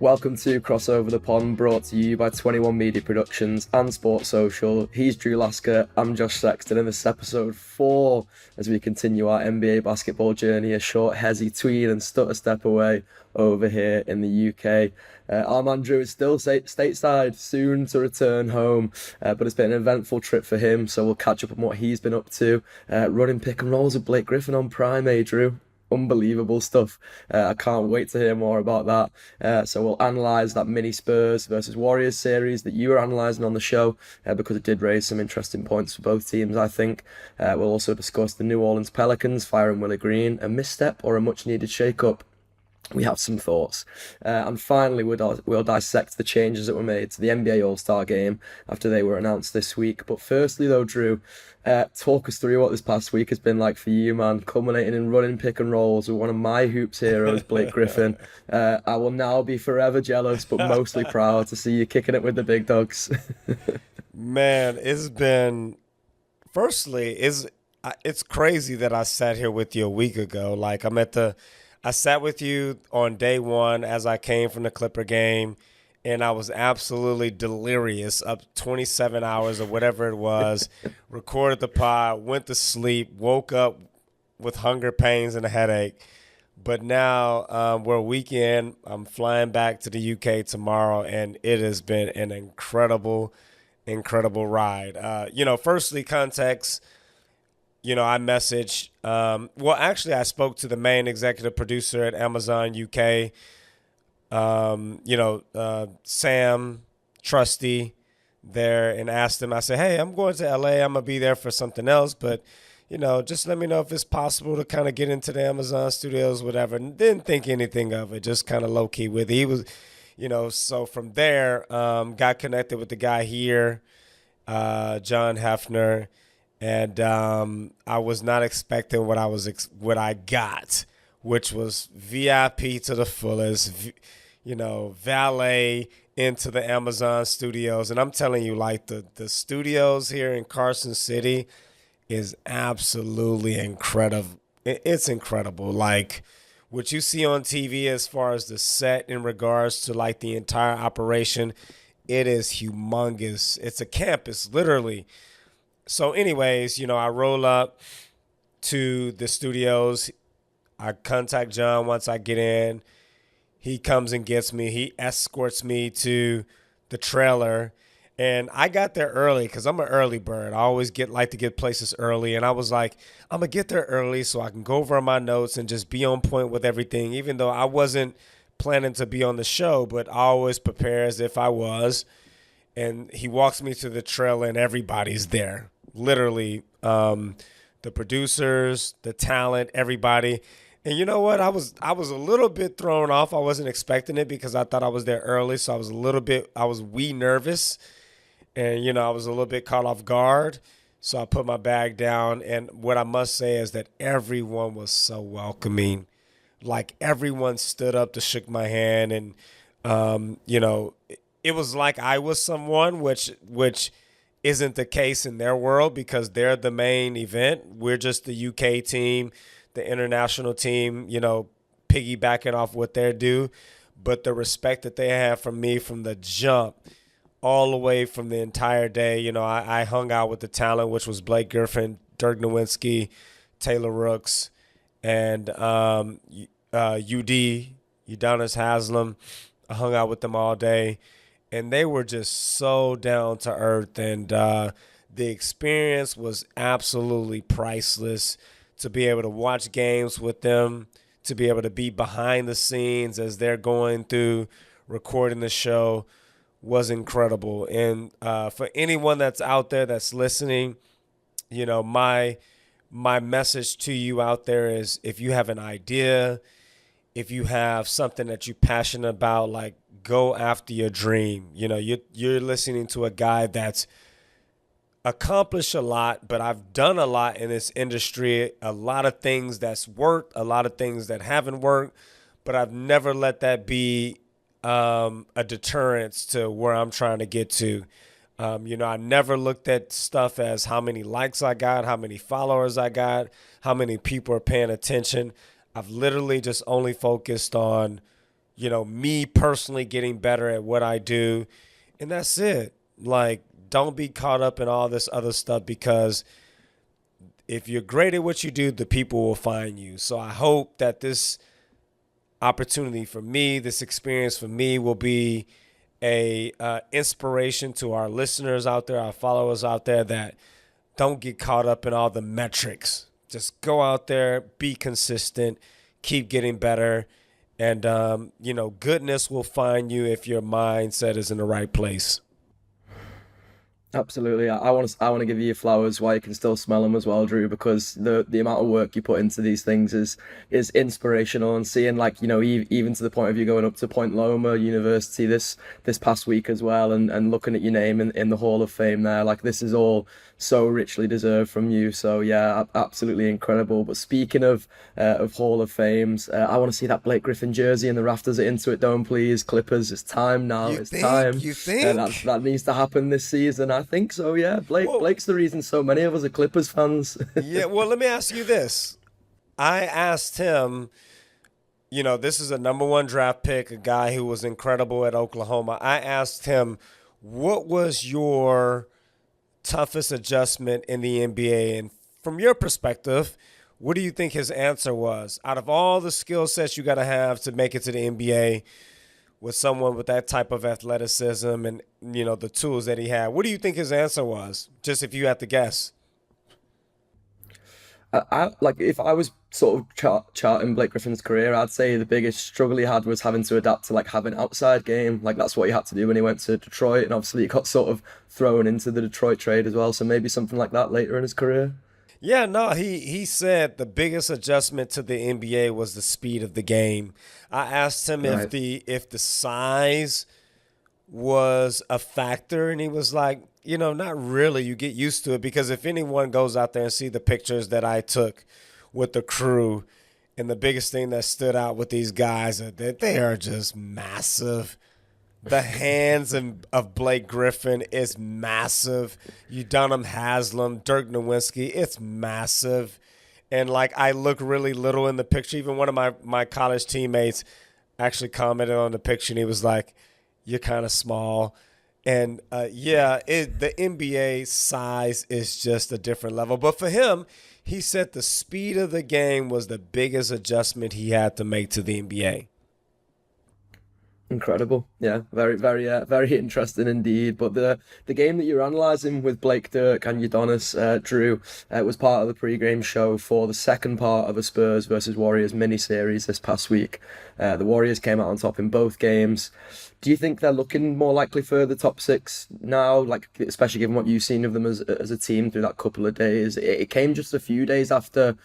Welcome to Crossover the Pond, brought to you by 21 Media Productions and Sports Social. He's Drew Lasker, I'm Josh Sexton, and this is episode 4 as we continue our NBA basketball journey, a short hezzy tweet and stutter step away over here in the UK. Our man Drew is still stateside, soon to return home, but it's been an eventful trip for him, so we'll catch up on what he's been up to. Running pick and rolls with Blake Griffin on Prime, Drew? Unbelievable stuff. I can't wait to hear more about that. So we'll analyse that mini Spurs versus Warriors series that you were analysing on the show because it did raise some interesting points for both teams, I think. We'll also discuss the New Orleans Pelicans firing Willie Green, a misstep or a much needed shake-up. We have some thoughts. And finally, we'll dissect the changes that were made to the NBA All-Star Game after they were announced this week. But firstly, though, Drew, talk us through what this past week has been like for you, man, culminating in running pick and rolls with one of my hoops heroes, Blake Griffin. I will now be forever jealous, but mostly proud to see you kicking it with the big dogs. Man, it's been... Firstly, it's crazy that I sat here with you a week ago. Like, I sat with you on day one as I came from the Clipper game, and I was absolutely delirious up 27 hours or whatever it was, recorded the pod, went to sleep, woke up with hunger pains and a headache. But now we're a weekend. I'm flying back to the UK tomorrow, and it has been an incredible ride. Firstly, context. I messaged, I spoke to the main executive producer at Amazon UK, Sam Trusty there, and asked him, I said, hey, I'm going to LA. I'm going to be there for something else, but, just let me know if it's possible to kind of get into the Amazon studios, whatever. And didn't think anything of it, just kind of low key with it. He was, so from there, got connected with the guy here, John Hefner. And I was not expecting what I got, which was VIP to the fullest, valet into the Amazon studios. And I'm telling you, like, the studios here in Carson City is absolutely incredible. It's incredible. Like, what you see on TV as far as the set in regards to, like, the entire operation, it is humongous. It's a campus, literally. So anyways, I roll up to the studios. I contact John once I get in. He comes and gets me. He escorts me to the trailer. And I got there early because I'm an early bird. I always like to get places early. And I was like, I'm going to get there early so I can go over my notes and just be on point with everything, even though I wasn't planning to be on the show, but I always prepare as if I was. And he walks me to the trailer and everybody's there. Literally, the producers, the talent, everybody. And you know what? I was a little bit thrown off. I wasn't expecting it because I thought I was there early. So I was nervous. And, I was a little bit caught off guard. So I put my bag down. And what I must say is that everyone was so welcoming. Like, everyone stood up to shake my hand. And, it was like I was someone, which isn't the case in their world because they're the main event. We're just the UK team, the international team, piggybacking off what they do. But the respect that they have from me from the jump all the way from the entire day, I hung out with the talent, which was Blake Griffin, Dirk Nowitzki, Taylor Rooks, and Udonis Haslem. I hung out with them all day. And they were just so down to earth, and the experience was absolutely priceless. To be able to watch games with them, to be able to be behind the scenes as they're going through recording the show was incredible. And for anyone that's out there that's listening, my message to you out there is if you have an idea, if you have something that you're passionate about, like, go after your dream. You're listening to a guy that's accomplished a lot, but I've done a lot in this industry, a lot of things that's worked, a lot of things that haven't worked, but I've never let that be a deterrence to where I'm trying to get to. I never looked at stuff as how many likes I got, how many followers I got, how many people are paying attention. I've literally just only focused on me personally getting better at what I do. And that's it. Like, don't be caught up in all this other stuff, because if you're great at what you do, the people will find you. So I hope that this opportunity for me, this experience for me, will be a inspiration to our listeners out there, our followers out there, that don't get caught up in all the metrics. Just go out there, be consistent, keep getting better, and goodness will find you if your mindset is in the right place. Absolutely. I want to give you your flowers while you can still smell them as well, Drew, because the amount of work you put into these things is inspirational. And seeing, like, even to the point of you going up to Point Loma University this past week as well, and looking at your name in the Hall of Fame there, like, this is all so richly deserved from you. So yeah, absolutely incredible. But speaking of Hall of Fames, I want to see that Blake Griffin jersey in the rafters at Intuit Dome, please. Clippers, it's time now. You It's think? time. You think? That needs to happen this season. I think so. Yeah, Well, Blake's the reason so many of us are Clippers fans. yeah. Well, let me ask you this. I asked him, this is a number one draft pick, a guy who was incredible at Oklahoma. I asked him, what was your toughest adjustment in the NBA? And from your perspective, what do you think his answer was? Out of all the skill sets you got to have to make it to the NBA with someone with that type of athleticism and, the tools that he had, what do you think his answer was? Just if you had to guess. I like, if I was sort of charting Blake Griffin's career, I'd say the biggest struggle he had was having to adapt to, like, having outside game. Like, that's what he had to do when he went to Detroit, and obviously he got sort of thrown into the Detroit trade as well. So maybe something like that later in his career. Yeah, no, he said the biggest adjustment to the NBA was the speed of the game. I asked him if Right. the size was a factor, and he was like, not really. You get used to it, because if anyone goes out there and see the pictures that I took with the crew, and the biggest thing that stood out with these guys are that they are just massive. The hands of Blake Griffin is massive. Dunham Haslam, Dirk Nowitzki, it's massive. And, like, I look really little in the picture. Even one of my college teammates actually commented on the picture, and he was like, "You're kind of small." And the NBA size is just a different level. But for him, he said the speed of the game was the biggest adjustment he had to make to the NBA. Incredible. Yeah, very, very, very interesting indeed. But the game that you're analysing with Blake, Dirk, and Udonis, Drew, was part of the pre-game show for the second part of a Spurs versus Warriors mini-series this past week. The Warriors came out on top in both games. Do you think they're looking more likely for the top six now, like, especially given what you've seen of them as a team through that couple of days? It came just a few days after,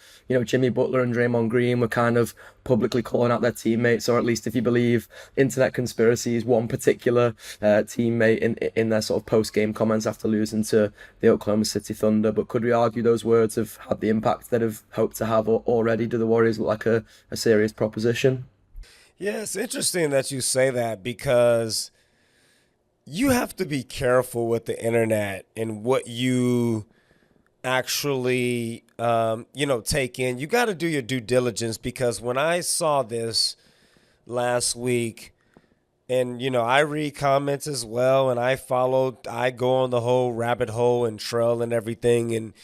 Jimmy Butler and Draymond Green were kind of publicly calling out their teammates, or at least if you believe internet conspiracies, one particular teammate in their sort of post-game comments after losing to the Oklahoma City Thunder. But could we argue those words have had the impact that have hoped to have already? Do the Warriors look like a serious proposition? Yeah, it's interesting that you say that, because you have to be careful with the internet and what you actually, take in. You got to do your due diligence, because when I saw this last week, and, I read comments as well, and I go on the whole rabbit hole and trail and everything, and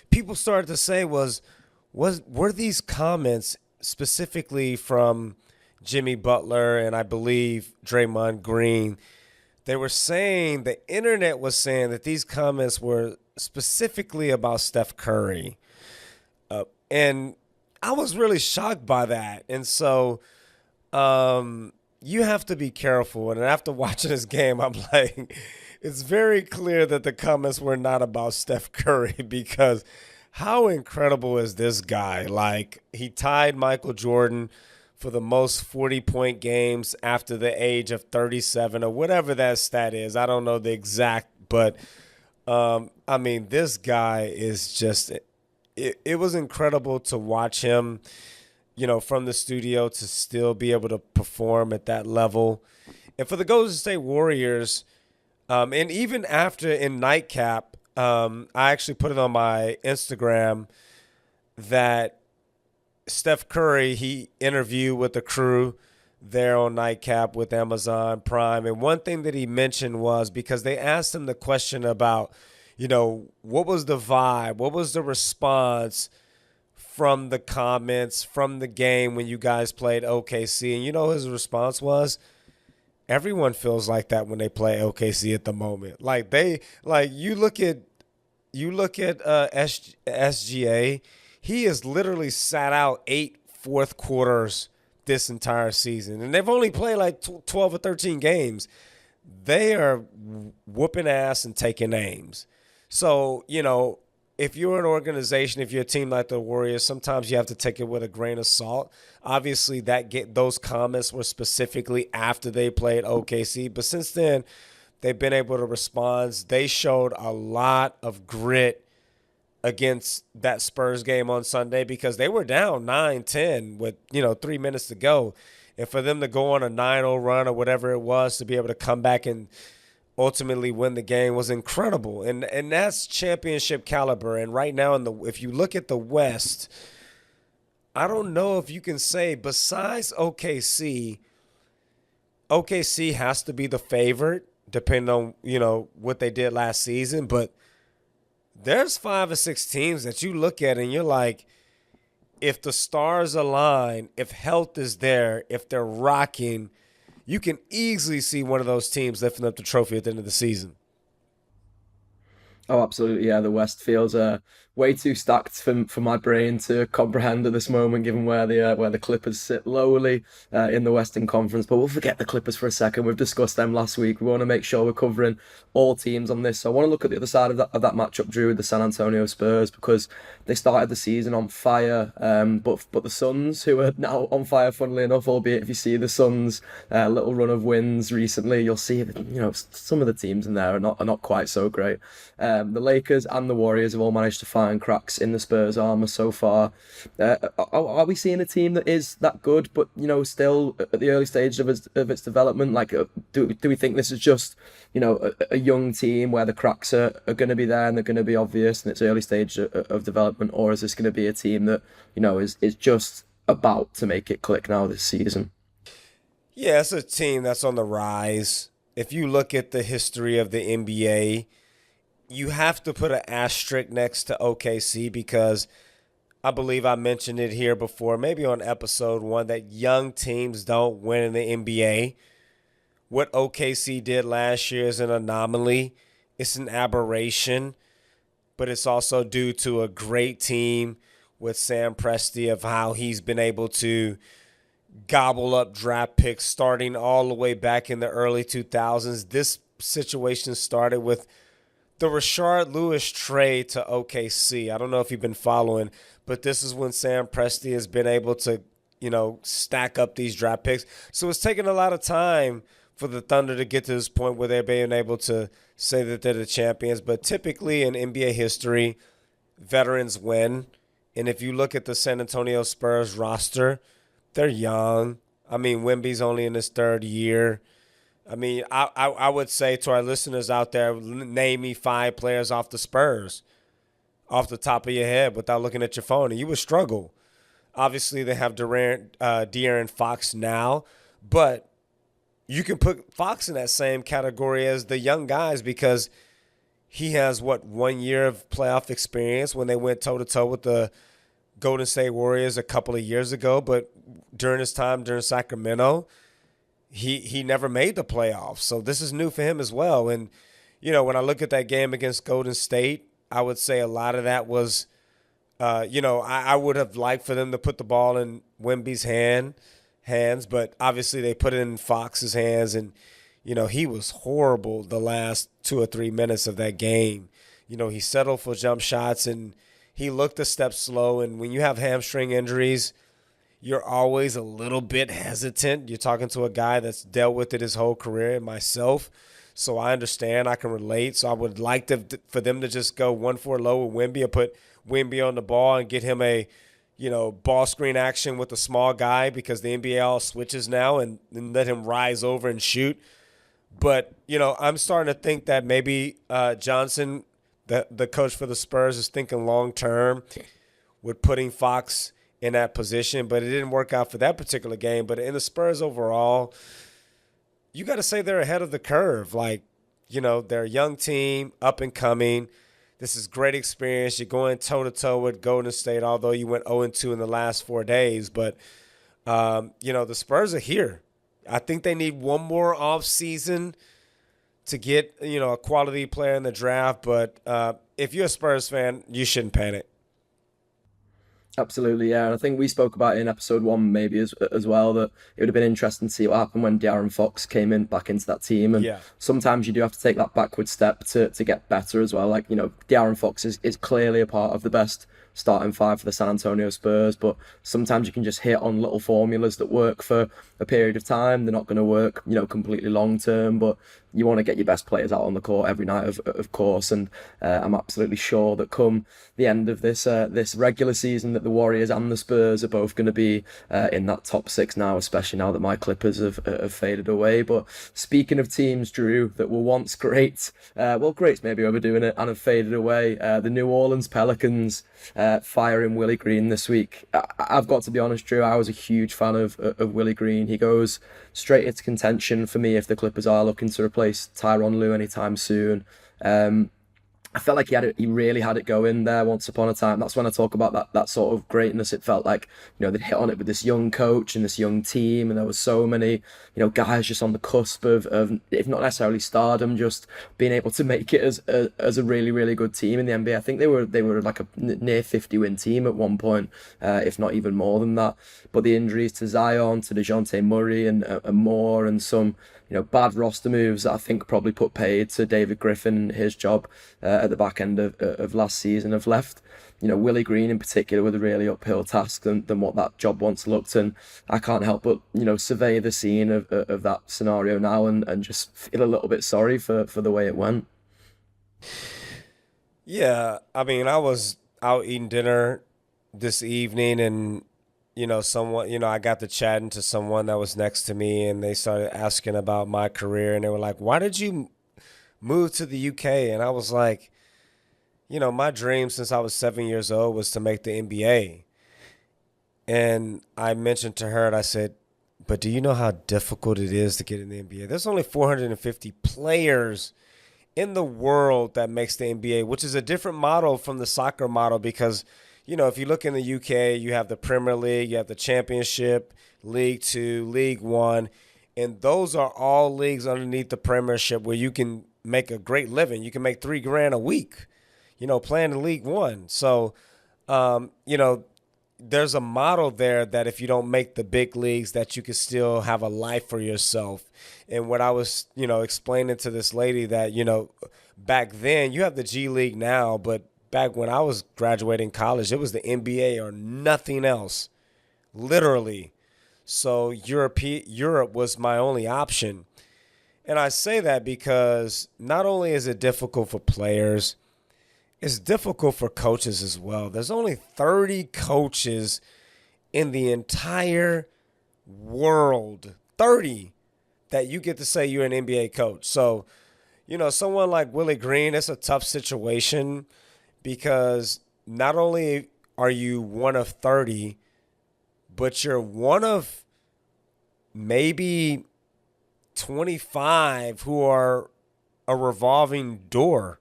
people started to say were these comments specifically from Jimmy Butler and I believe Draymond Green? They were saying, the internet was saying, that these comments were specifically about Steph Curry. And I was really shocked by that. And so you have to be careful. And after watching this game, I'm like, it's very clear that the comments were not about Steph Curry, because how incredible is this guy? Like, he tied Michael Jordan for the most 40-point games after the age of 37, or whatever that stat is. I don't know the exact, but this guy is just it was incredible to watch him, from the studio, to still be able to perform at that level. And for the Golden State Warriors, and even after in Nightcap, I actually put it on my Instagram that Steph Curry, he interviewed with the crew there on Nightcap with Amazon Prime. And one thing that he mentioned was because they asked him the question about, what was the vibe? What was the response from the comments, from the game when you guys played OKC? And his response was, everyone feels like that when they play OKC at the moment. You look at SGA, he has literally sat out 8 fourth quarters this entire season, and they've only played like 12 or 13 games. They are whooping ass and taking names. So, if you're an organization, if you're a team like the Warriors, sometimes you have to take it with a grain of salt. Obviously, those comments were specifically after they played OKC, but since then, they've been able to respond. They showed a lot of grit against that Spurs game on Sunday because they were down 9-10 with, 3 minutes to go. And for them to go on a 9-0 run or whatever it was to be able to come back and ultimately win the game was incredible. And that's championship caliber. And right now, if you look at the West, I don't know if you can say besides OKC has to be the favorite depending on, what they did last season. But there's 5 or 6 teams that you look at and you're like, if the stars align, if health is there, if they're rocking, you can easily see one of those teams lifting up the trophy at the end of the season. Oh, absolutely. Yeah, the West feels way too stacked for my brain to comprehend at this moment, given where the Clippers sit lowly in the Western Conference. But we'll forget the Clippers for a second. We've discussed them last week. We want to make sure we're covering all teams on this. So I want to look at the other side of that matchup, Drew, with the San Antonio Spurs, because they started the season on fire. But the Suns, who are now on fire, funnily enough, albeit if you see the Suns' little run of wins recently, you'll see that some of the teams in there are not quite so great. The Lakers and the Warriors have all managed to find cracks in the Spurs' armor so far. Are we seeing a team that is that good, but still at the early stage of its development? Like, do we think this is just a young team where the cracks are going to be there and they're going to be obvious in its early stage of development, or is this going to be a team that is just about to make it click now this season? Yeah, it's a team that's on the rise. If you look at the history of the NBA, you have to put an asterisk next to OKC because I believe I mentioned it here before, maybe on episode 1, that young teams don't win in the NBA. What OKC did last year is an anomaly. It's an aberration, but it's also due to a great team with Sam Presti of how he's been able to gobble up draft picks starting all the way back in the early 2000s. This situation started with the Rashard Lewis trade to OKC. I don't know if you've been following, but this is when Sam Presti has been able to, stack up these draft picks. So it's taken a lot of time for the Thunder to get to this point where they're being able to say that they're the champions. But typically in NBA history, veterans win. And if you look at the San Antonio Spurs roster, they're young. I mean, Wemby's only in his 3rd year. I mean, I would say to our listeners out there, name me 5 players off the Spurs off the top of your head without looking at your phone, and you would struggle. Obviously, they have De'Aaron Fox now, but you can put Fox in that same category as the young guys because he has, 1 year of playoff experience when they went toe-to-toe with the Golden State Warriors a couple of years ago, but during his time during Sacramento, he never made the playoffs. So this is new for him as well. And, when I look at that game against Golden State, I would say a lot of that was, I would have liked for them to put the ball in Wemby's hands, but obviously they put it in Fox's hands. And, he was horrible the last 2 or 3 minutes of that game. He settled for jump shots and he looked a step slow. And when you have hamstring injuries, you're always a little bit hesitant. You're talking to a guy that's dealt with it his whole career and myself. So I understand. I can relate. So I would like for them to just go 1-4 low with Wemby and put Wemby on the ball and get him a, ball screen action with a small guy because the NBA all switches now and let him rise over and shoot. But, I'm starting to think that maybe Johnson, the coach for the Spurs, is thinking long term with putting Fox in that position, but it didn't work out for that particular game. But in the Spurs overall, you got to say they're ahead of the curve. Like, they're a young team, up and coming. This is great experience. You're going toe-to-toe with Golden State, although you went 0-2 in the last 4 days. But, the Spurs are here. I think they need one more offseason to get, a quality player in the draft. But if you're a Spurs fan, you shouldn't panic. Absolutely, yeah. And I think we spoke about it in episode one maybe as well, that it would have been interesting to see what happened when De'Aaron Fox came in back into that team. And Yeah. sometimes you do have to take that backward step to get better as well. Like, De'Aaron Fox is clearly a part of the best starting five for the San Antonio Spurs, but sometimes you can just hit on little formulas that work for a period of time. They're not going to work, completely long term, but you want to get your best players out on the court every night, of course. And I'm absolutely sure that come the end of this regular season, that the Warriors and the Spurs are both going to be in that top six now, especially now that my Clippers have faded away. But speaking of teams, Drew, that were once great, great's maybe overdoing it, and have faded away, the New Orleans Pelicans firing Willie Green this week. I've got to be honest, Drew, I was a huge fan of Willie Green. He goes straight into contention for me if the Clippers are looking to replace Tyronn Lue anytime soon. I felt like he really had it going there once upon a time. That's when I talk about that sort of greatness. It felt like, they'd hit on it with this young coach and this young team, and there was so many, guys just on the cusp of if not necessarily stardom, just being able to make it as a really, really good team in the NBA. I think they were like a near 50-win team at one point, if not even more than that. But the injuries to Zion, to DeJounte Murray and more, and some bad roster moves that I think probably put paid to David Griffin and his job at the back end of last season have left, Willie Green in particular with a really uphill task than what that job once looked. And I can't help but, survey the scene of that scenario now and just feel a little bit sorry for the way it went. Yeah, I mean, I was out eating dinner this evening and someone, I got to chatting to someone that was next to me and they started asking about my career and they were like, why did you move to the UK? And I was like, my dream since I was 7 years old was to make the NBA. And I mentioned to her, and I said, but do you know how difficult it is to get in the NBA? There's only 450 players in the world that makes the NBA, which is a different model from the soccer model because if you look in the UK, you have the Premier League, you have the Championship, League Two, League One, and those are all leagues underneath the Premiership where you can make a great living. You can make $3,000 a week, playing in League One. So, there's a model there that if you don't make the big leagues, that you can still have a life for yourself. And what I was, explaining to this lady that, back then you have the G League now, but back when I was graduating college, it was the NBA or nothing else, literally. So Europe was my only option. And I say that because not only is it difficult for players, it's difficult for coaches as well. There's only 30 coaches in the entire world, 30, that you get to say you're an NBA coach. So, someone like Willie Green, it's a tough situation because not only are you one of 30, but you're one of maybe 25 who are a revolving door.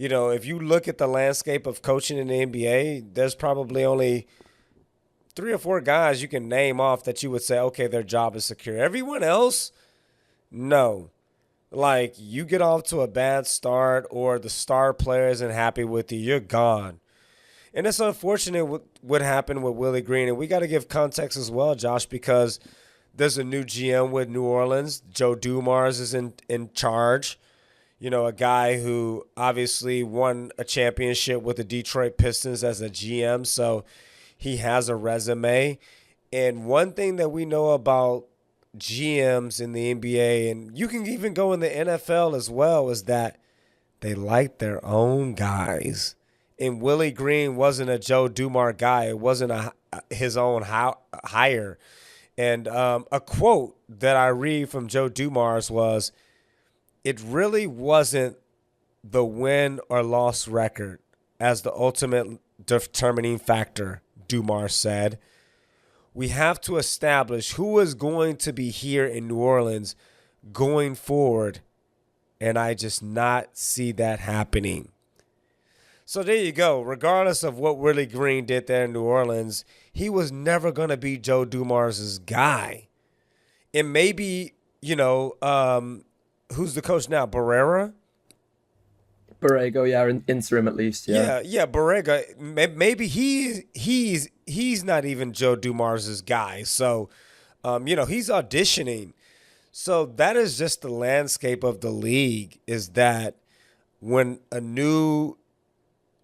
If you look at the landscape of coaching in the NBA, there's probably only 3 or 4 guys you can name off that you would say, okay, their job is secure. Everyone else, no. Like, you get off to a bad start or the star player isn't happy with you, you're gone. And it's unfortunate what happened with Willie Green. And we got to give context as well, Josh, because there's a new GM with New Orleans. Joe Dumars is in charge. A guy who obviously won a championship with the Detroit Pistons as a GM. So he has a resume. And one thing that we know about GMs in the NBA, and you can even go in the NFL as well, is that they like their own guys. And Willie Green wasn't a Joe Dumars guy. It wasn't his own hire. And a quote that I read from Joe Dumars was, it really wasn't the win or loss record as the ultimate determining factor, Dumars said. We have to establish who is going to be here in New Orleans going forward, and I just not see that happening. So there you go. Regardless of what Willie Green did there in New Orleans, he was never going to be Joe Dumars' guy. And maybe, who's the coach now? Barrera? Borrego, yeah, interim at least, yeah. Yeah, Barrega. Maybe he's not even Joe Dumars' guy. So, he's auditioning. So that is just the landscape of the league, is that when a new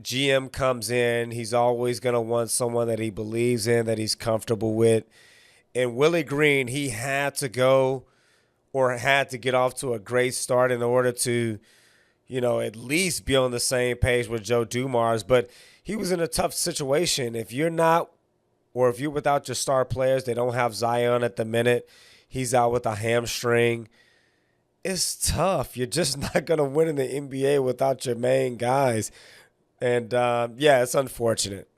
GM comes in, he's always going to want someone that he believes in, that he's comfortable with. And Willie Green, he had to go or had to get off to a great start in order to, at least be on the same page with Joe Dumars. But he was in a tough situation. If you're not, or if you're without your star players, they don't have Zion at the minute, he's out with a hamstring. It's tough. You're just not going to win in the NBA without your main guys. And, it's unfortunate.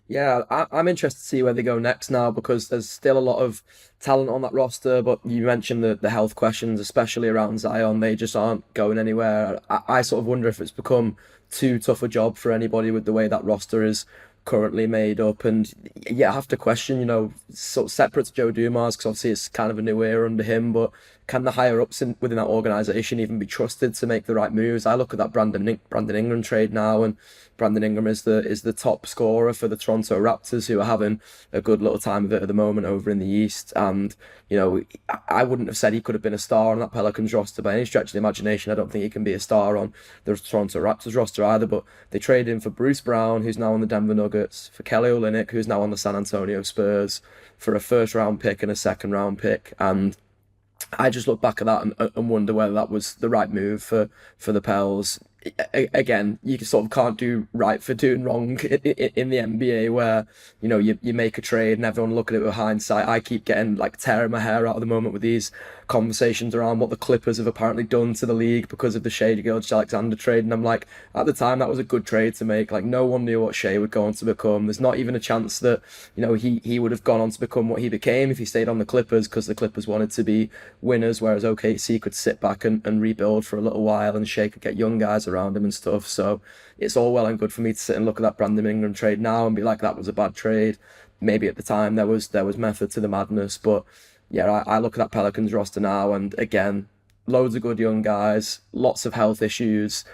Yeah, I'm interested to see where they go next now, because there's still a lot of talent on that roster. But you mentioned the health questions, especially around Zion. They just aren't going anywhere. I sort of wonder if it's become too tough a job for anybody with the way that roster is currently made up. And yeah, I have to question, sort of separate to Joe Dumars, because obviously it's kind of a new era under him, but can the higher ups within that organization even be trusted to make the right moves? I look at that Brandon Ingram trade now, and Brandon Ingram is the top scorer for the Toronto Raptors, who are having a good little time of it at the moment over in the East. And I wouldn't have said he could have been a star on that Pelicans roster by any stretch of the imagination. I don't think he can be a star on the Toronto Raptors roster either. But they traded him for Bruce Brown, who's now on the Denver Nuggets, for Kelly Olynyk, who's now on the San Antonio Spurs, for a first round pick and a second round pick. And I just look back at that and wonder whether that was the right move for the Pels. Again, you sort of can't do right for doing wrong in the NBA, where you make a trade and everyone look at it with hindsight. I keep getting tearing my hair out at the moment with these conversations around what the Clippers have apparently done to the league because of the Shai Gilgeous-Alexander trade, and I'm like, at the time that was a good trade to make. No one knew what Shai would go on to become. There's not even a chance that he would have gone on to become what he became if he stayed on the Clippers, because the Clippers wanted to be winners, whereas OKC could sit back and rebuild for a little while, and Shai could get young guys around him and stuff. So it's all well and good for me to sit and look at that Brandon Ingram trade now and be like, that was a bad trade. Maybe at the time there was method to the madness, but yeah, I look at that Pelicans roster now, and again, loads of good young guys, lots of health issues.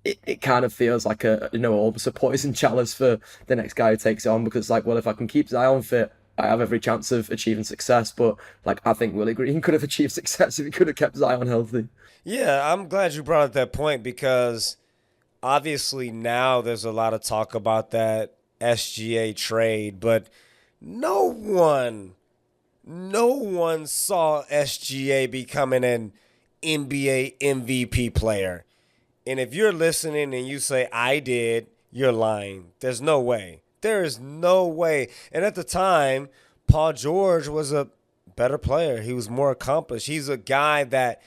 It kind of feels like almost a poison chalice for the next guy who takes it on, because well, if I can keep Zion fit, I have every chance of achieving success. But I think Willie Green could have achieved success if he could have kept Zion healthy. Yeah, I'm glad you brought up that point, because obviously now there's a lot of talk about that SGA trade, but no one saw SGA becoming an NBA MVP player. And if you're listening and you say, I did, you're lying. There's no way. There is no way. And at the time, Paul George was a better player. He was more accomplished. He's a guy that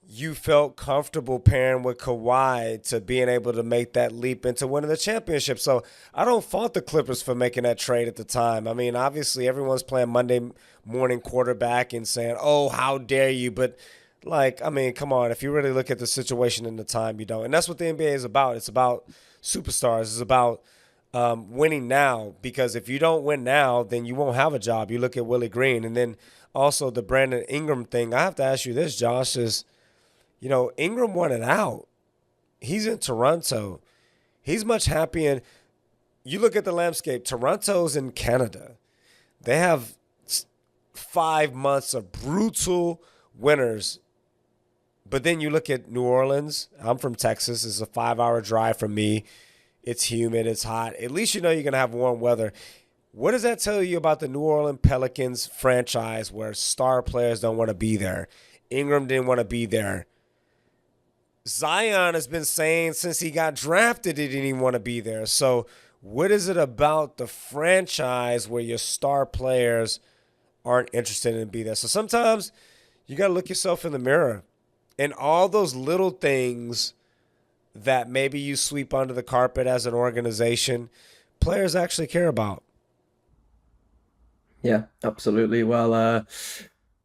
you felt comfortable pairing with Kawhi to being able to make that leap into winning the championship. So I don't fault the Clippers for making that trade at the time. I mean, obviously everyone's playing Monday morning quarterback and saying, oh, how dare you? But come on, if you really look at the situation in the time, you don't. And that's what the NBA is about. It's about superstars. It's about winning now, because if you don't win now, then you won't have a job. You look at Willie Green. And then also the Brandon Ingram thing. I have to ask you this, Josh, is, Ingram wanted out. He's in Toronto. He's much happier. You look at the landscape. Toronto's in Canada. They have 5 months of brutal winters. But then you look at New Orleans. I'm from Texas. It's a 5-hour drive from me. It's humid. It's hot. At least you're going to have warm weather. What does that tell you about the New Orleans Pelicans franchise, where star players don't want to be there? Ingram didn't want to be there. Zion has been saying since he got drafted he didn't even want to be there. So what is it about the franchise where your star players aren't interested in being there? So sometimes you got to look yourself in the mirror, and all those little things that maybe you sweep under the carpet as an organization players actually care about. Yeah, absolutely. Well,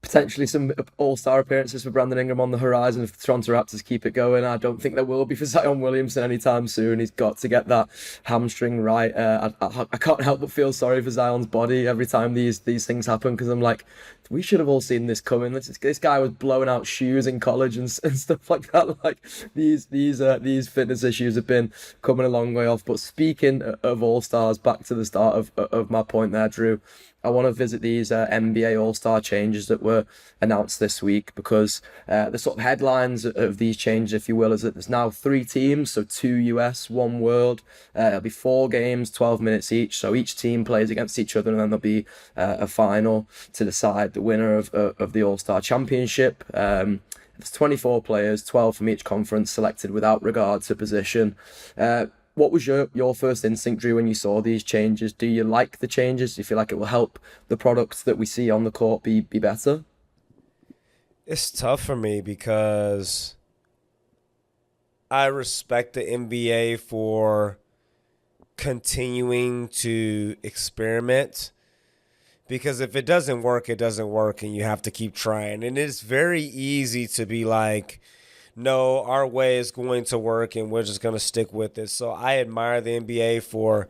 potentially some all-star appearances for Brandon Ingram on the horizon if the Toronto Raptors keep it going. I don't think there will be for Zion Williamson anytime soon. He's got to get that hamstring right. I can't help but feel sorry for Zion's body every time these things happen, because I'm like, we should have all seen this coming. This guy was blowing out shoes in college and stuff like that. Like these fitness issues have been coming a long way off. But speaking of all-stars, back to the start of my point there, Drew. I want to visit these NBA All-Star changes that were announced this week, because the sort of headlines of these changes, if you will, is that there's now 3 teams, so 2 US, 1 World. It'll be 4 games, 12 minutes each, so each team plays against each other, and then there'll be a final to decide the winner of the All-Star Championship. There's 24 players, 12 from each conference, selected without regard to position. What was your first instinct, Drew, when you saw these changes? Do you like the changes? Do you feel like it will help the products that we see on the court be better? It's tough for me because I respect the NBA for continuing to experiment, because if it doesn't work, it doesn't work, and you have to keep trying. And it's very easy to be like, no, our way is going to work and we're just going to stick with it. So I admire the NBA for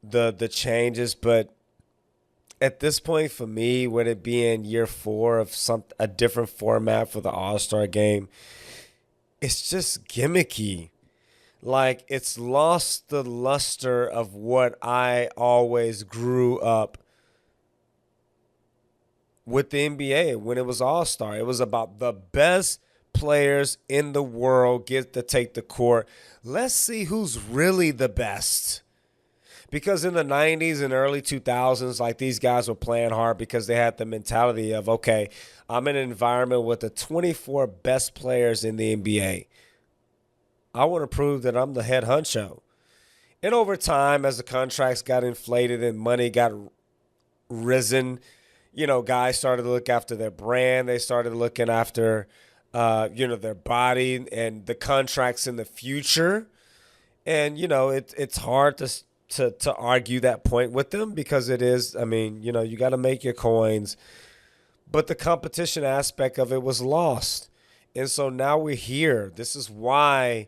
the changes, but at this point for me, with it being year 4 of a different format for the All-Star game, it's just gimmicky. Like, it's lost the luster of what I always grew up with the NBA when it was All-Star. It was about the best players in the world get to take the court. Let's see who's really the best. Because in the 90s and early 2000s, like, these guys were playing hard because they had the mentality of, okay, I'm in an environment with the 24 best players in the NBA. I want to prove that I'm the head honcho. And over time, as the contracts got inflated and money got risen, guys started to look after their brand. They started looking after their body and the contracts in the future. And, it's hard to argue that point with them, because it is, you got to make your coins. But the competition aspect of it was lost. And so now we're here. This is why,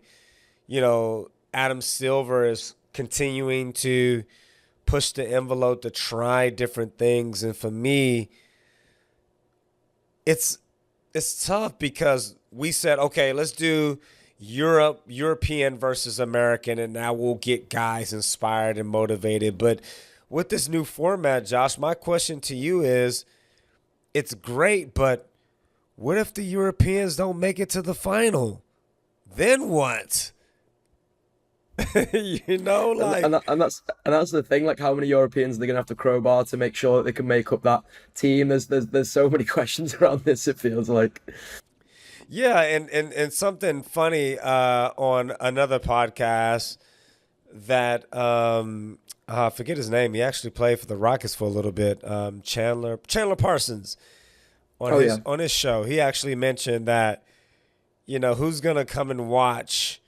Adam Silver is continuing to push the envelope to try different things. And for me, it's tough, because we said, okay, let's do European versus American, and now we'll get guys inspired and motivated. But with this new format, Josh, my question to you is, it's great, but what if the Europeans don't make it to the final? Then what? Like, and that's the thing. Like, how many Europeans are they gonna have to crowbar to make sure that they can make up that team? There's so many questions around this. It feels like. yeah, and something funny on another podcast that I forget his name. He actually played for the Rockets for a little bit. Chandler Parsons on his show. He actually mentioned that, who's gonna come and watch.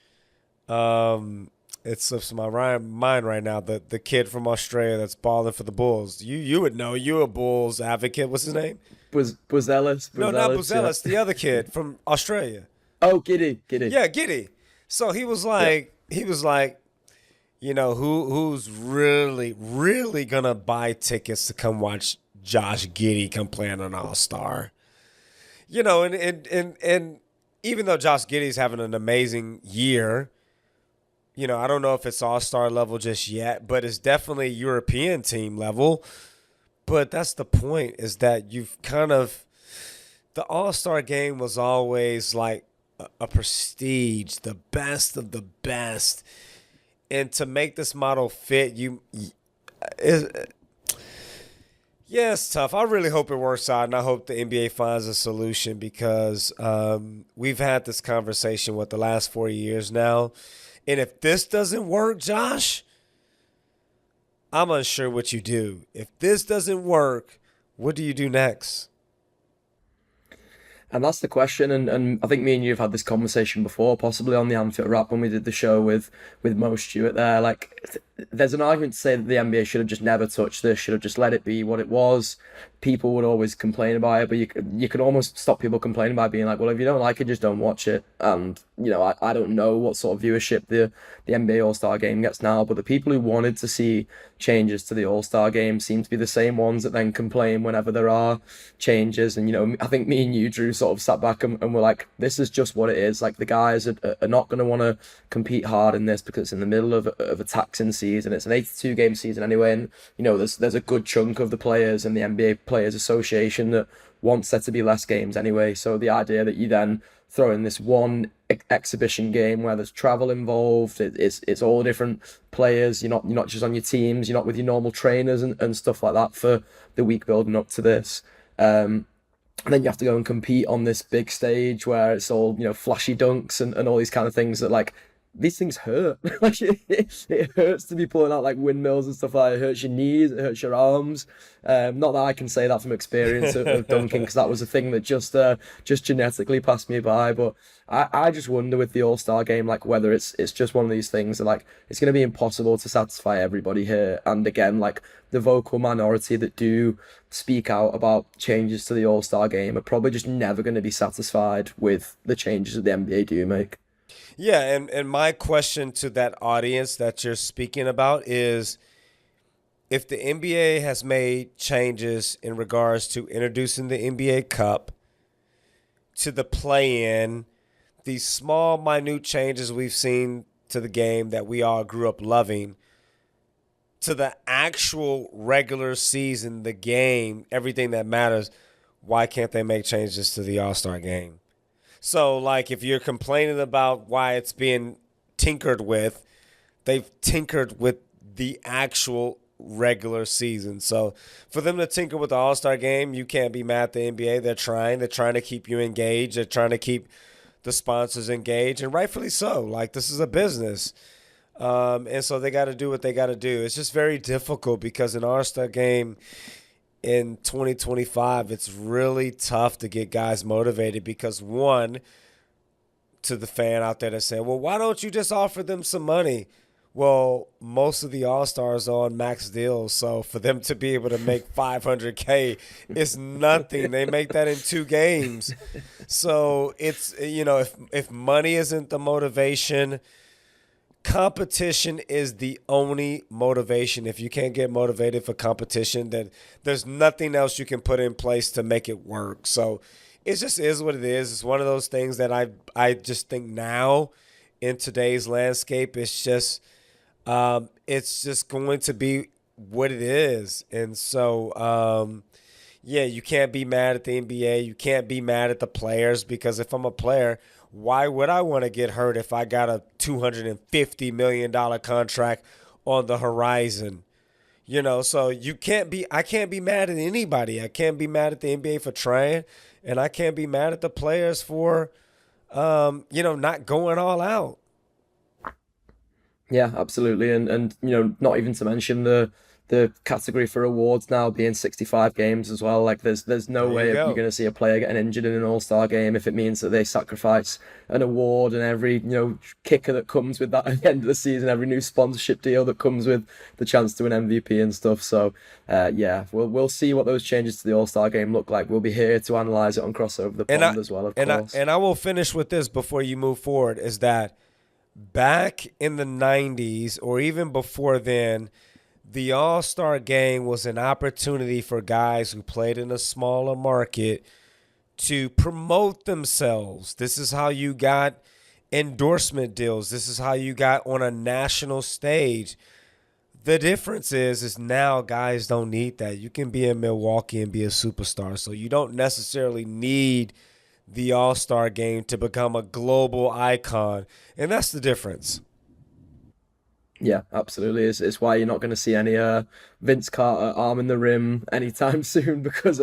It slips my mind right now. The kid from Australia that's balling for the Bulls. You would know. You're a Bulls advocate. What's his name? Buzelis? No, not Buzelis. Yeah. The other kid from Australia. Oh, Giddy. Yeah, Giddy. So he was like, who's really, really gonna buy tickets to come watch Josh Giddey come play on an All-Star? And even though Josh Giddey's having an amazing year, I don't know if it's All-Star level just yet, but it's definitely European team level. But that's the point, is that you've the All-Star game was always like a prestige, the best of the best. And to make this model fit, it's tough. I really hope it works out, and I hope the NBA finds a solution, because we've had this conversation the last 4 years now. And if this doesn't work, Josh, I'm unsure what you do. If this doesn't work, what do you do next? And that's the question, and I think me and you have had this conversation before, possibly on the Anfield Wrap when we did the show with Mo Stewart there. Like, there's an argument to say that the NBA should have just never touched this, should have just let it be what it was. People would always complain about it, but you could almost stop people complaining by being like, well, if you don't like it, just don't watch it. And I don't know what sort of viewership the NBA All Star Game gets now, but the people who wanted to see changes to the All Star Game seem to be the same ones that then complain whenever there are changes. And I think me and you, Drew, sort of sat back and were like, this is just what it is. Like the guys are not going to want to compete hard in this because it's in the middle of a taxing season. It's an 82 game season anyway, and there's a good chunk of the players in the NBA Players Association that wants there to be less games anyway. So the idea that you then throw in this one exhibition game where there's travel involved, it's all different players. You're not just on your teams. You're not with your normal trainers and stuff like that for the week building up to this. And then you have to go and compete on this big stage where it's all flashy dunks and all these kind of things that like these things hurt. Like it hurts to be pulling out like windmills and stuff like that. It hurts your knees, it hurts your arms. Not that I can say that from experience of dunking, because that was a thing that just genetically passed me by. But I just wonder with the All-Star game, like whether it's just one of these things that like it's going to be impossible to satisfy everybody here. And again, like the vocal minority that do speak out about changes to the All-Star game are probably just never going to be satisfied with the changes that the NBA do make. Yeah, and my question to that audience that you're speaking about is, if the NBA has made changes in regards to introducing the NBA Cup, to the play-in, these small, minute changes we've seen to the game that we all grew up loving, to the actual regular season, the game, everything that matters, why can't they make changes to the All-Star game? So, like, if you're complaining about why it's being tinkered with, they've tinkered with the actual regular season. So, for them to tinker with the All-Star game, you can't be mad at the NBA. They're trying. They're trying to keep you engaged. They're trying to keep the sponsors engaged, and rightfully so. Like, this is a business. And so they got to do what they got to do. It's just very difficult because an All-Star game in 2025, it's really tough to get guys motivated because, one, to the fan out there that's saying, well, why don't you just offer them some money? Well, most of the All-Stars are on max deals, so for them to be able to make $500K is nothing. They make that in 2 games. So it's, if money isn't the motivation, competition is the only motivation. If you can't get motivated for competition, then there's nothing else you can put in place to make it work. So it just is what it is. It's one of those things that I just think now in today's landscape, it's just going to be what it is. And so, yeah, you can't be mad at the NBA. You can't be mad at the players, because if I'm a player, why would I want to get hurt if I got a $250 million contract on the horizon? So I can't be mad at anybody. I can't be mad at the NBA for trying, and I can't be mad at the players for, not going all out. Yeah, absolutely, and not even to mention the category for awards now being 65 games as well. Like there's no There way you you're go. going to see a player getting injured in an All-Star game if it means that they sacrifice an award and every kicker that comes with that at the end of the season, every new sponsorship deal that comes with the chance to win MVP and stuff. So yeah, we'll see what those changes to the All-Star game look like. We'll be here to analyze it on Crossover the And Pond I as well, of and I course. and I will finish with this before you move forward, is that back in the 90s or even before then, the All-Star game was an opportunity for guys who played in a smaller market to promote themselves. This is how you got endorsement deals. This is how you got on a national stage. The difference is now guys don't need that. You can be in Milwaukee and be a superstar. So you don't necessarily need the All-Star game to become a global icon. And that's the difference. Yeah, absolutely. It's why you're not going to see any Vince Carter arming the rim anytime soon, because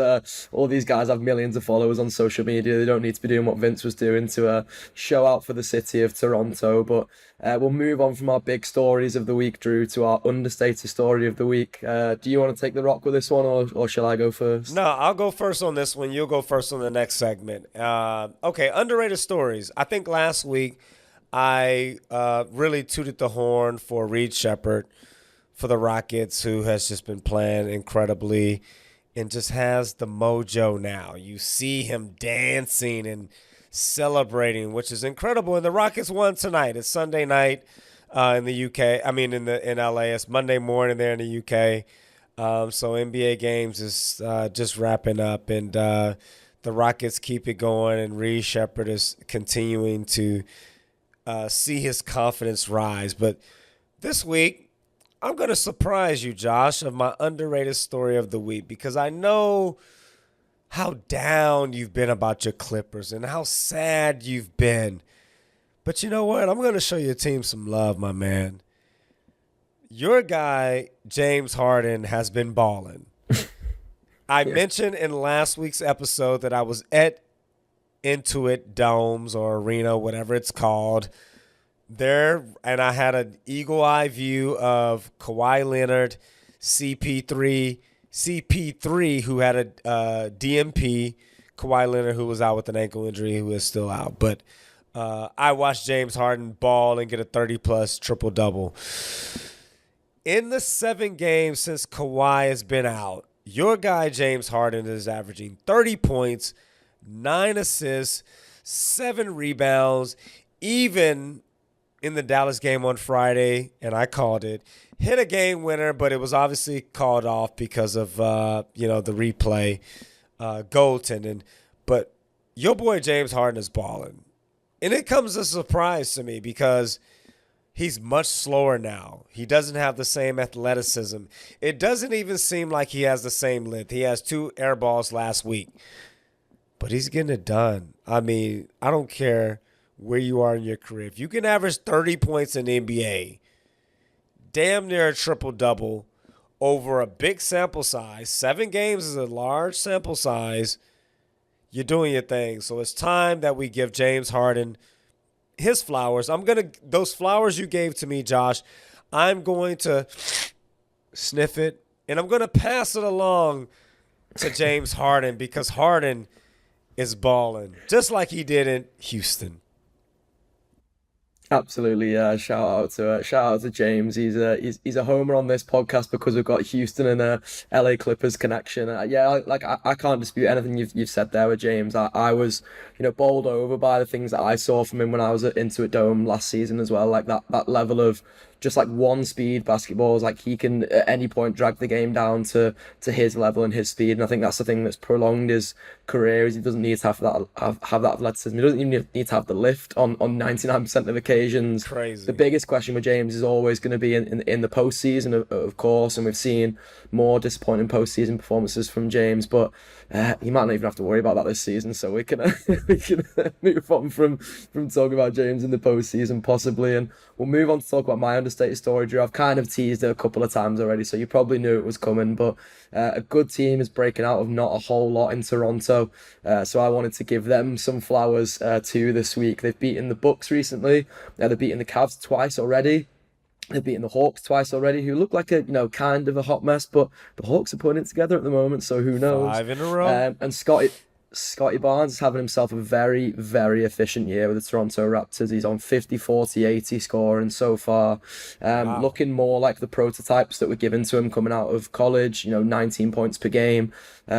all these guys have millions of followers on social media. They don't need to be doing what Vince was doing to show out for the city of Toronto. But we'll move on from our big stories of the week, Drew, to our understated story of the week. Do you want to take the rock with this one, or shall I go first? No, I'll go first on this one. You'll go first on the next segment. Okay, underrated stories. I think last week I really tooted the horn for Reed Shepard. for the Rockets, who has just been playing incredibly and just has the mojo now. You see him dancing and celebrating, which is incredible. And the Rockets won tonight. It's Sunday night in the UK. I mean, in LA. It's Monday morning there in the UK. So NBA games is just wrapping up, and the Rockets keep it going. And Reed Shepherd is continuing to see his confidence rise. But this week, I'm going to surprise you, Josh, of my underrated story of the week, because I know how down you've been about your Clippers and how sad you've been. But you know what? I'm going to show your team some love, my man. Your guy, James Harden, has been balling. I mentioned in last week's episode that I was at Intuit Domes or Arena, whatever it's called, there, and I had an eagle eye view of Kawhi Leonard, CP3, who had a DMP, Kawhi Leonard, who was out with an ankle injury, who is still out. But I watched James Harden ball and get a 30-plus triple-double. In the 7 games since Kawhi has been out, your guy James Harden is averaging 30 points, 9 assists, 7 rebounds, even in the Dallas game on Friday, and I called it, hit a game winner, but it was obviously called off because of the replay goaltending. But your boy James Harden is balling. And it comes as a surprise to me because he's much slower now. He doesn't have the same athleticism. It doesn't even seem like he has the same length. He has 2 air balls last week. But he's getting it done. I mean, I don't care where you are in your career. If you can average 30 points in the NBA, damn near a triple-double over a big sample size, 7 games is a large sample size, you're doing your thing. So it's time that we give James Harden his flowers. Those flowers you gave to me, Josh, I'm going to sniff it, and I'm going to pass it along to James Harden because Harden is balling, just like he did in Houston. Absolutely, yeah. Shout out to James. He's a homer on this podcast because we've got Houston and a LA Clippers connection. I can't dispute anything you've said there with James. I was bowled over by the things that I saw from him when I was at Intuit Dome last season as well. Like that level of just like one speed basketballs. Like he can at any point drag the game down to his level and his speed. And I think that's the thing that's prolonged his career is he doesn't need to have that athleticism. He doesn't even need to have the lift on 99% of occasions. Crazy. The biggest question with James is always going to be in the postseason, of course, and we've seen more disappointing postseason performances from James, but he might not even have to worry about that this season. So we can move on from talking about James in the postseason possibly, and we'll move on to talk about my understated story, Drew. I've kind of teased it a couple of times already, so you probably knew it was coming, but a good team is breaking out of not a whole lot in Toronto, so I wanted to give them some flowers too this week. They've beaten the Bucks recently. They've beaten the Cavs twice already. They've beaten the Hawks twice already, who look like a kind of a hot mess, but the Hawks are putting it together at the moment, so who knows? 5 in a row. And Scotty Barnes is having himself a very, very efficient year with the Toronto Raptors. He's on 50, 40, 80 scoring so far. Wow. Looking more like the prototypes that were given to him coming out of college, 19 points per game.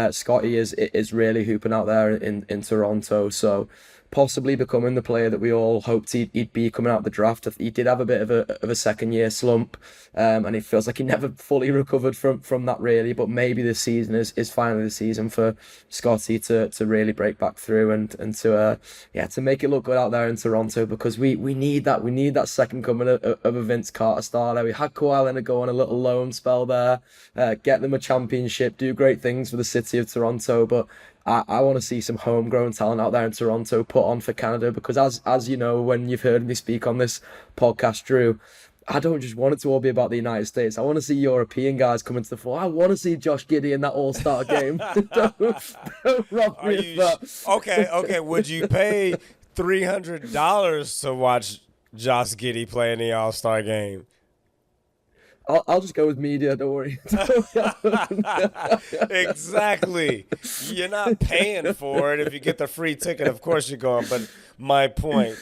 Scotty is really hooping out there in Toronto. So possibly becoming the player that we all hoped he'd be coming out of the draft. He did have a bit of a second year slump, and it feels like he never fully recovered from that really. But maybe this season is finally the season for Scotty to really break back through and to make it look good out there in Toronto, because we need that second coming of a Vince Carter star there. We had Kawhi Leonard go on a little loan spell there, get them a championship, do great things for the city of Toronto, but I want to see some homegrown talent out there in Toronto put on for Canada, because as you know, when you've heard me speak on this podcast, Drew, I don't just want it to all be about the United States. I want to see European guys come into the fore. I want to see Josh Giddey in that All-Star game. don't rob me of that. Okay. Would you pay $300 to watch Josh Giddey play in the All-Star game? I'll just go with media, don't worry. Exactly. You're not paying for it if you get the free ticket. Of course you're going, but my point.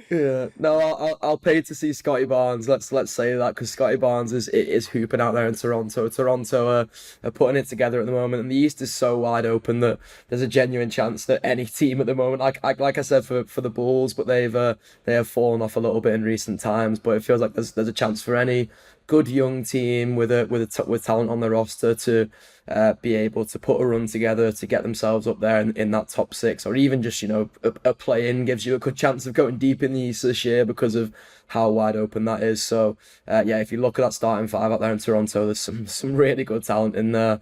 Yeah, no, I'll pay to see Scotty Barnes. Let's say that because Scotty Barnes is hooping out there in Toronto. Toronto are putting it together at the moment, and the East is so wide open that there's a genuine chance that any team at the moment, like I said for the Bulls, but they have fallen off a little bit in recent times. But it feels like there's a chance for any good young team with talent on the roster to be able to put a run together to get themselves up there in that top six, or even just a play in gives you a good chance of going deep in the East this year because of how wide open that is. So yeah, if you look at that starting five out there in Toronto, there's some really good talent in there.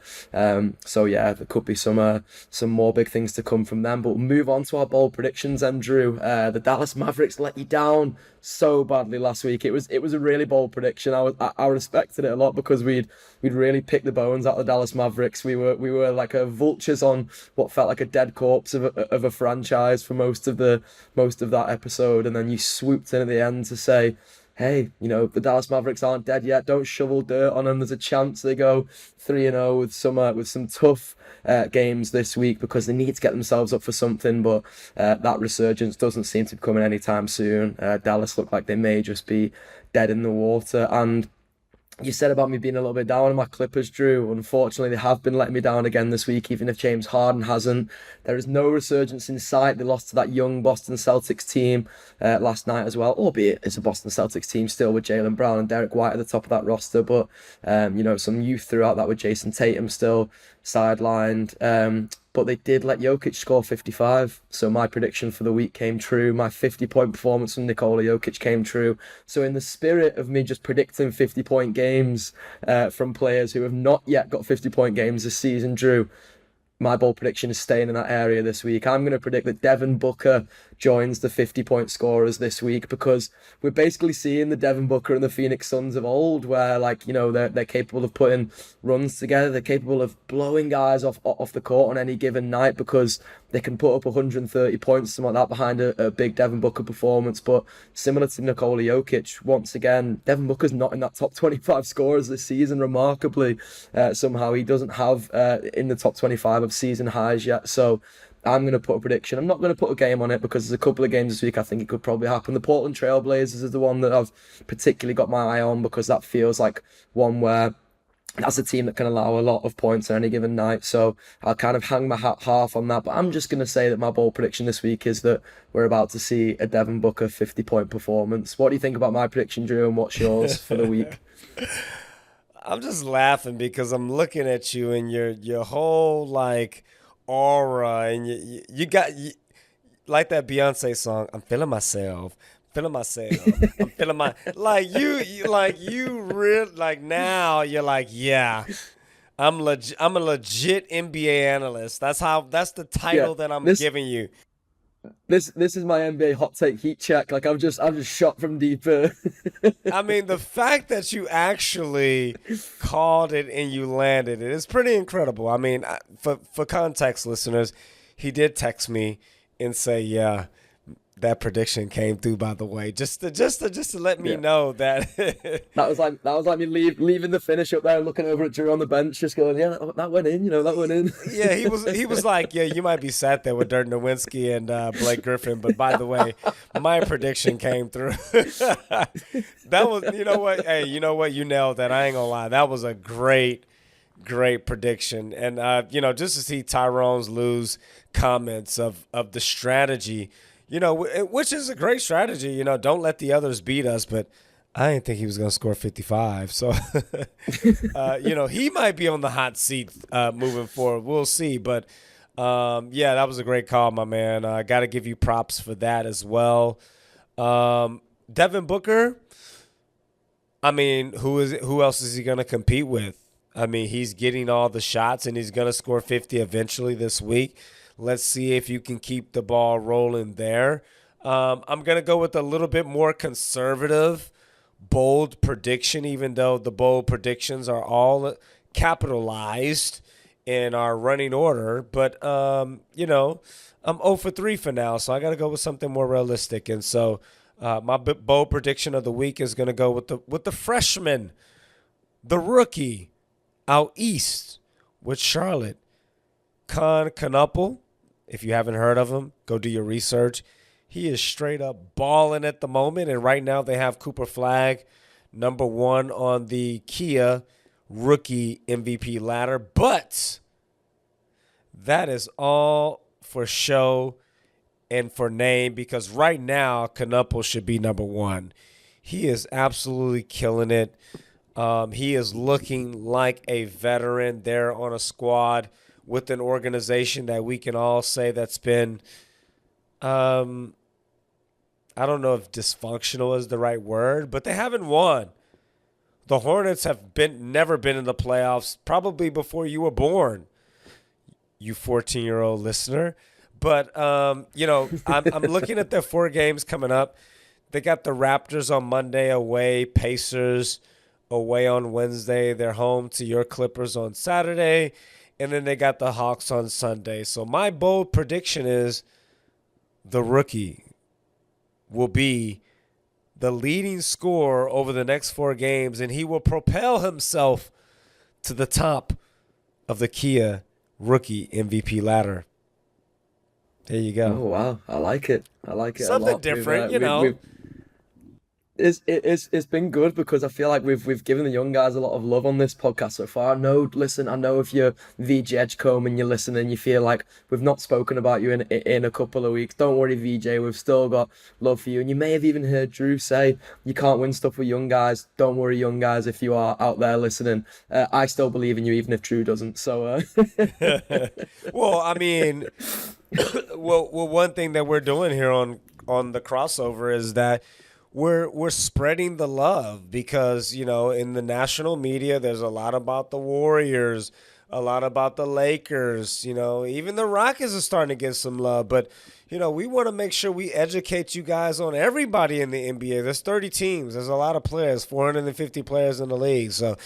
So yeah, there could be some more big things to come from them. But we'll move on to our bold predictions. Andrew, the Dallas Mavericks let you down so badly last week. It was a really bold prediction. I respected it a lot because we'd really picked the bones out of the Dallas Mavericks. We were like vultures on what felt like a dead corpse of a franchise for most of that episode, and then you swooped in at the end to say, hey, the Dallas Mavericks aren't dead yet. Don't shovel dirt on them. There's a chance they go 3-0 with some tough games this week because they need to get themselves up for something. But that resurgence doesn't seem to be coming anytime soon. Dallas look like they may just be dead in the water. And you said about me being a little bit down on my Clippers, Drew. Unfortunately, they have been letting me down again this week, even if James Harden hasn't. There is no resurgence in sight. They lost to that young Boston Celtics team last night as well, albeit it's a Boston Celtics team still with Jaylen Brown and Derek White at the top of that roster. But, some youth throughout that with Jason Tatum still sidelined. But they did let Jokic score 55. So my prediction for the week came true. My 50-point performance from Nikola Jokic came true. So in the spirit of me just predicting 50-point games from players who have not yet got 50-point games this season, Drew, my bold prediction is staying in that area this week. I'm going to predict that Devin Booker joins the 50-point scorers this week because we're basically seeing the Devin Booker and the Phoenix Suns of old where, they're capable of putting runs together. They're capable of blowing guys off the court on any given night because they can put up 130 points, something like that, behind a big Devin Booker performance. But similar to Nikola Jokic, once again, Devin Booker's not in that top 25 scorers this season, remarkably. Somehow he doesn't have in the top 25 of season highs yet. So I'm going to put a prediction. I'm not going to put a game on it because there's a couple of games this week I think it could probably happen. The Portland Trail Blazers is the one that I've particularly got my eye on because that feels like one where that's a team that can allow a lot of points on any given night. So I'll kind of hang my hat half on that. But I'm just going to say that my bold prediction this week is that we're about to see a Devin Booker 50-point performance. What do you think about my prediction, Drew, and what's yours for the week? I'm just laughing because I'm looking at you and your whole aura and you got like that Beyonce song. I'm feeling myself. Feeling myself. I'm feeling my you real now you're like, yeah. I'm a legit NBA analyst. That's the title that I'm giving you. This is my NBA hot take heat check. I'm just shot from deeper. I mean, the fact that you actually called it and you landed it is pretty incredible. I mean, for context, listeners, he did text me and say, yeah, that prediction came through, by the way, just to let me know that that was like me leaving the finish up there and looking over at Drew on the bench, just going, yeah, that went in, that went in. Yeah, he was like, yeah, you might be sat there with Dirk Nowitzki and Blake Griffin, but by the way, my prediction came through. That was, hey, you nailed that. I ain't gonna lie, that was a great prediction, and just to see Tyrone's Lou's comments of the strategy. Which is a great strategy. Don't let the others beat us. But I didn't think he was going to score 55. So, he might be on the hot seat moving forward. We'll see. But, that was a great call, my man. I got to give you props for that as well. Devin Booker, I mean, who else is he going to compete with? I mean, he's getting all the shots, and he's going to score 50 eventually this week. Let's see if you can keep the ball rolling there. I'm going to go with a little bit more conservative, bold prediction, even though the bold predictions are all capitalized in our running order. But, I'm 0 for 3 for now, so I got to go with something more realistic. And so my bold prediction of the week is going to go with the freshman, the rookie out east with Charlotte, Knuppel. If you haven't heard of him, go do your research. He is straight up balling at the moment. And right now they have Cooper Flagg number 1 on the Kia rookie MVP ladder. But that is all for show and for name, because right now Knuppel should be number 1. He is absolutely killing it. He is looking like a veteran there on a squad with an organization that we can all say that's been, I don't know if dysfunctional is the right word, but they haven't won. The Hornets have never been in the playoffs, probably before you were born, you 14-year-old listener. But, I'm looking at their 4 games coming up. They got the Raptors on Monday away, Pacers away on Wednesday. They're home to your Clippers on Saturday. And then they got the Hawks on Sunday. So my bold prediction is the rookie will be the leading scorer over the next 4 games, and he will propel himself to the top of the Kia rookie MVP ladder. There you go. Oh wow, I like it. I like it a Something lot. different, It's been good because I feel like we've given the young guys a lot of love on this podcast so far. I know if you're VJ Edgecombe and you're listening, you feel like we've not spoken about you in a couple of weeks. Don't worry, VJ, we've still got love for you. And you may have even heard Drew say you can't win stuff with young guys. Don't worry, young guys, if you are out there listening. I still believe in you, even if Drew doesn't. So, Well, I mean, one thing that we're doing here on the crossover is that we're spreading the love, because in the national media there's a lot about the Warriors, a lot about the Lakers, even the Rockets are starting to get some love, but we want to make sure we educate you guys on everybody in the NBA. There's 30 teams, there's a lot of players, 450 players in the league, so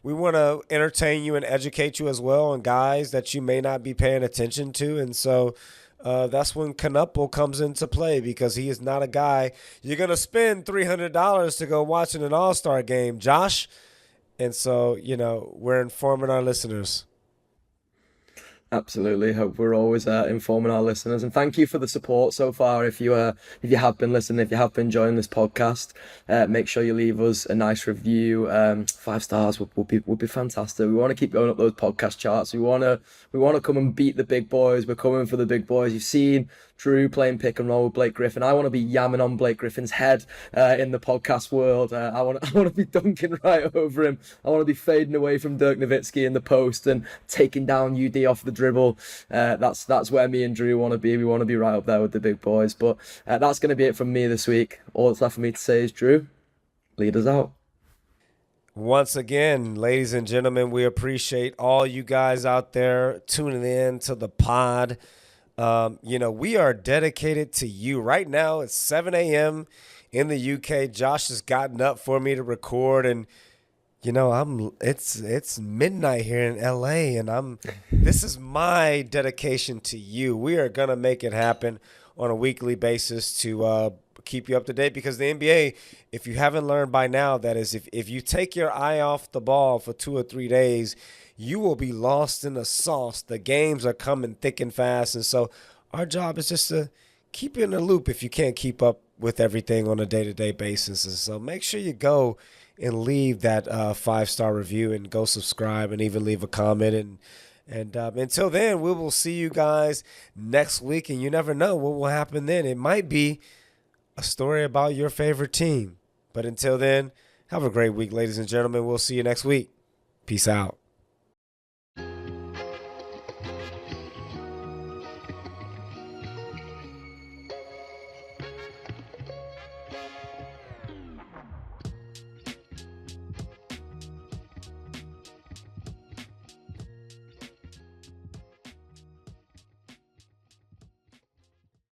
we want to entertain you and educate you as well on guys that you may not be paying attention to. And so that's when Knuppel comes into play, because he is not a guy you're going to spend $300 to go watching an all-star game, Josh. And so, we're informing our listeners. Absolutely. Hope we're always informing our listeners, and thank you for the support so far. If you have been listening, if you have been enjoying this podcast, make sure you leave us a nice review. 5 stars would be fantastic. We want to keep going up those podcast charts. We want to come and beat the big boys. We're coming for the big boys. You've seen Drew playing pick and roll with Blake Griffin. I want to be yamming on Blake Griffin's head in the podcast world. I want to be dunking right over him. I want to be fading away from Dirk Nowitzki in the post and taking down UD off the dribble. That's where me and Drew want to be. We want to be right up there with the big boys. But that's going to be it from me this week. All that's left for me to say is, Drew, lead us out. Once again, ladies and gentlemen, we appreciate all you guys out there tuning in to the pod. We are dedicated to you. Right now, it's 7 a.m. in the UK. Josh has gotten up for me to record, and it's midnight here in LA, and this is my dedication to you. We are gonna make it happen on a weekly basis to keep you up to date, because the NBA, if you haven't learned by now, that is, if you take your eye off the ball for 2 or 3 days, you will be lost in the sauce. The games are coming thick and fast, and so our job is just to keep you in the loop if you can't keep up with everything on a day-to-day basis. And so make sure you go and leave that 5-star review, and go subscribe, and even leave a comment. And until then, we will see you guys next week, and you never know what will happen then. It might be a story about your favorite team. But until then, have a great week, ladies and gentlemen. We'll see you next week. Peace out.